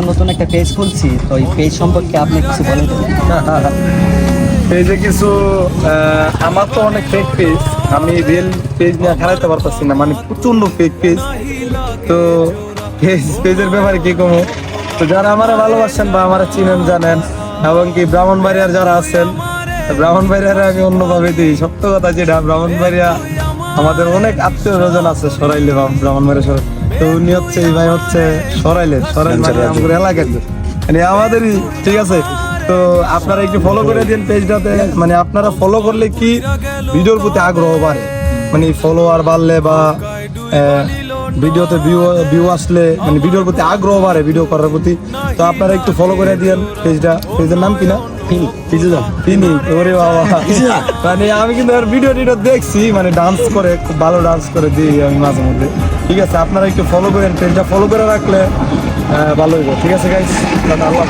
নতুন একটা পেজ খুলছি, তো এই পেজ সম্পর্কে আপনি কিছু বলেন। পেজে কিছু আমার তো অনেক ফেক পেজ, আমি রিয়েল পেজ নিয়ে খেলাতে পারতেছি না, মানে প্রচন্ড ফেক পেজ। তো পেজের ব্যাপারে কি কমো, তো যারা আমারা ভালোবাসেন বা আমারা চিনেন জানেন, এবং কি ব্রাহ্মণবাড়িয়ার যারা আছেন, ব্রাহ্মণবাড়িয়ারে আমি অন্যভাবে দিই। সত্য কথা যেটা, ব্রাহ্মণবাড়িয়া আমাদের অনেক আত্মীয় স্বজন আছে সরাইলে বা ব্রাহ্মণবাড়িয়া সরাই। তো উনি হচ্ছে, এই ভাই হচ্ছে সরাইল মানে আমাদের এলাকার, মানে আমাদেরই, ঠিক আছে। তো আপনারা একটু ফলো করে দিন পেজটাতে, মানে আপনারা ফলো করলে কি ভিডিওর প্রতি আগ্রহ বাড়ে, মানে ফলোয়ার বাড়লে বা ভিডিওতে ভিউ আসলে মানে ভিডিওর প্রতি আগ্রহ বাড়ে, ভিডিও করার প্রতি। তো আপনারা একটু ফলো করে দিন পেজটা। পেজের নাম কি না? তিনি। ওরে বাবা, মানে আমি কিন্তু ভিডিও দেখছি, মানে ডান্স করে, খুব ভালো ডান্স করে দিই আমি মাঝে মধ্যে। ঠিক আছে, আপনারা একটু ফলো করেন, পেজটা ফলো করে রাখলে ভালো হইব। ঠিক আছে গাইস, আল্লাহ।